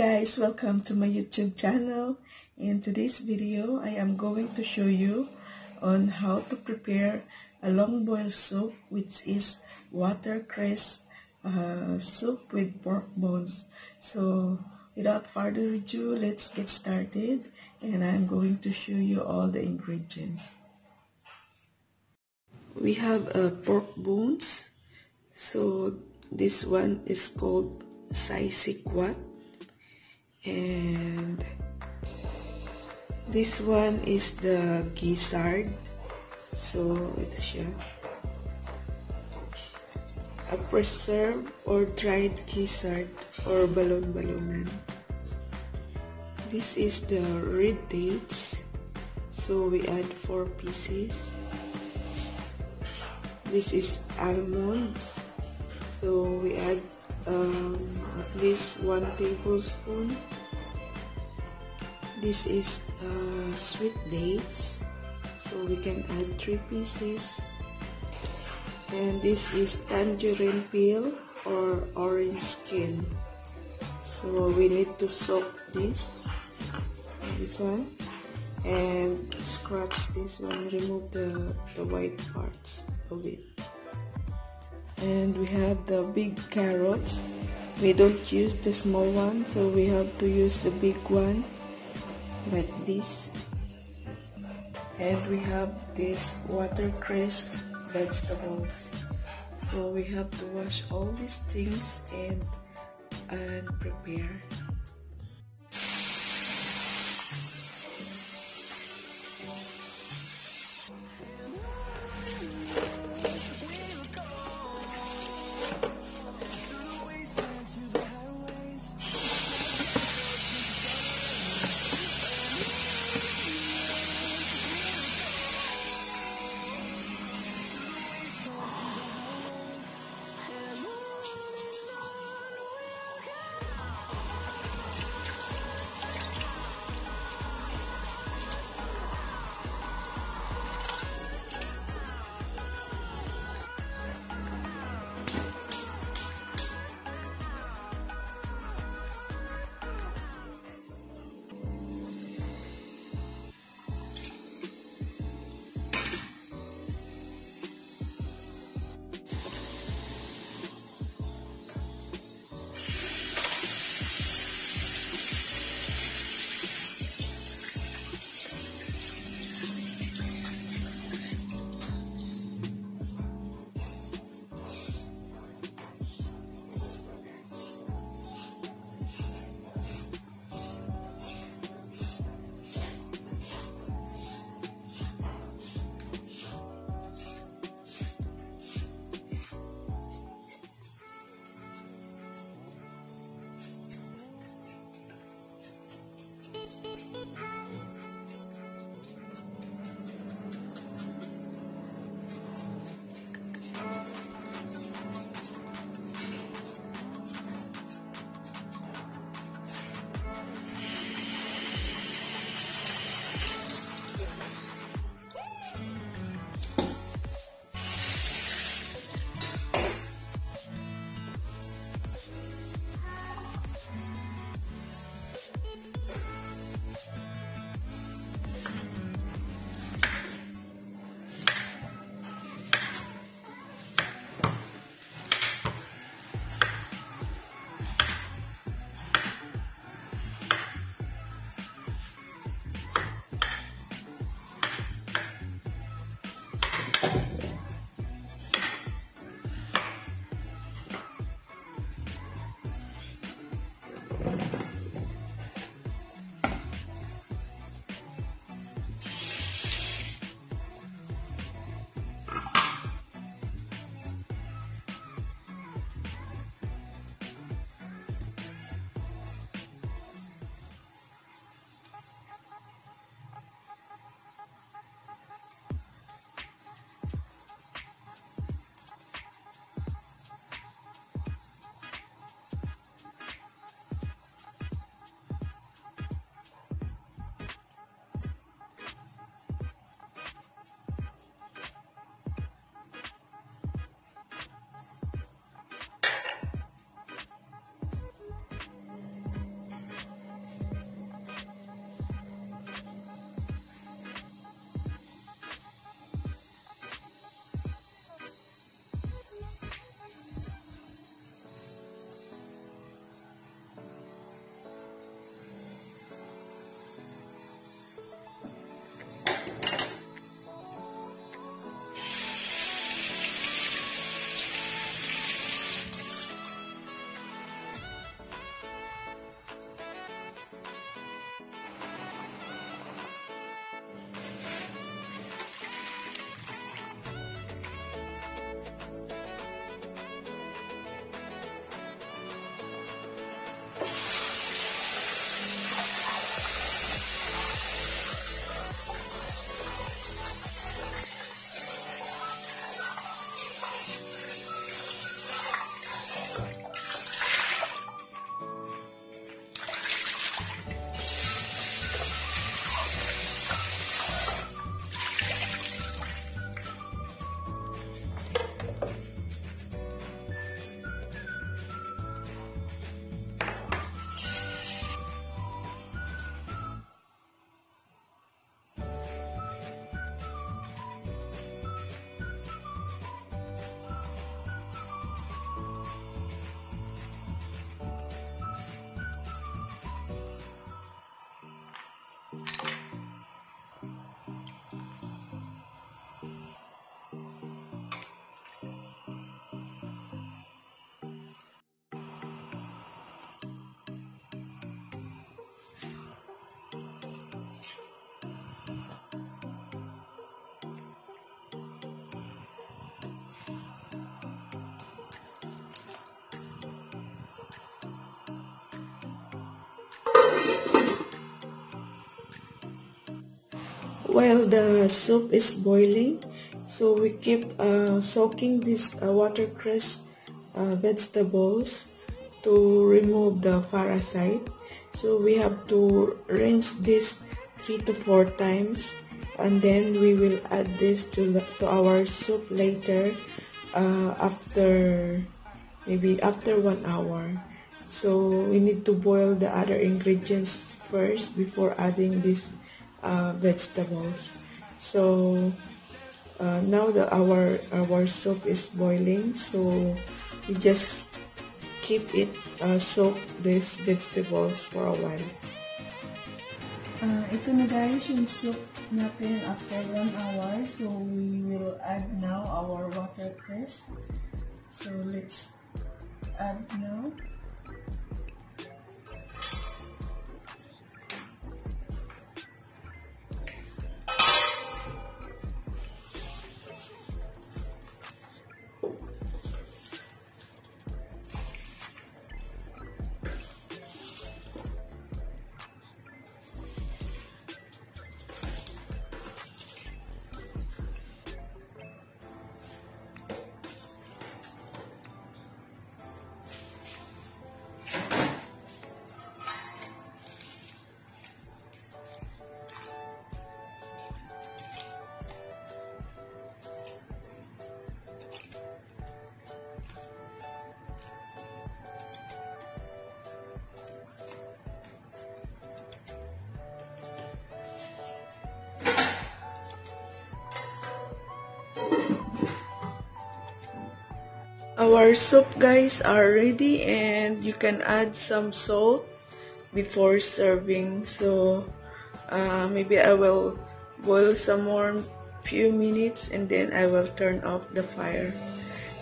guys, welcome to my YouTube channel. In today's video, I am going to show you on how to prepare a long boil soup, which is watercress soup with pork bones. So without further ado, let's get started, and I'm going to show you all the ingredients. We have pork bones. So this one is called Sai Yong, and this one is the gizzard. So it's a preserved or dried gizzard or balon-balonan. This is the red dates, so we add 4 pieces. This is almonds, so we add at least 1 tablespoon. This is sweet dates, so we can add 3 pieces. And this is tangerine peel or orange skin, so we need to soak this. So this one, and scratch this one, remove the white parts of it. And we have the big carrots. We don't use the small one, so we have to use the big one like this. And we have this watercress vegetables, so we have to wash all these things and prepare. while the soup is boiling, so we keep soaking these watercress vegetables to remove the parasite. So we have to rinse this 3 to 4 times, and then we will add this to our soup later, maybe after 1 hour. So we need to boil the other ingredients first before adding these vegetables. So now that our soup is boiling, so we just keep it soak these vegetables for a while. Ito na guys yung soup natin after 1 hour. So we will add now our watercress. So let's add now. Our soup guys are ready, and you can add some salt before serving. So maybe I will boil some more few minutes and then I will turn off the fire.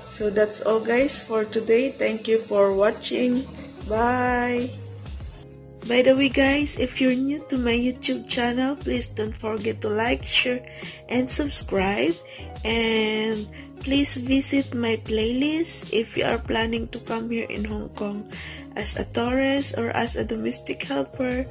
So that's all guys for today. Thank you for watching. Bye. By the way guys, if you're new to my YouTube channel, please don't forget to like, share, and subscribe. And please visit my playlist if you are planning to come here in Hong Kong as a tourist or as a domestic helper.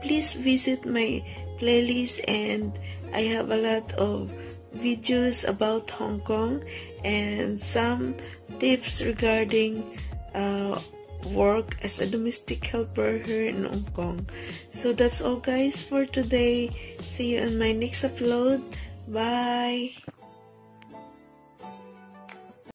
Please visit my playlist, and I have a lot of videos about Hong Kong and some tips regarding work as a domestic helper here in Hong Kong. So that's all guys for today. See you on my next upload. Bye.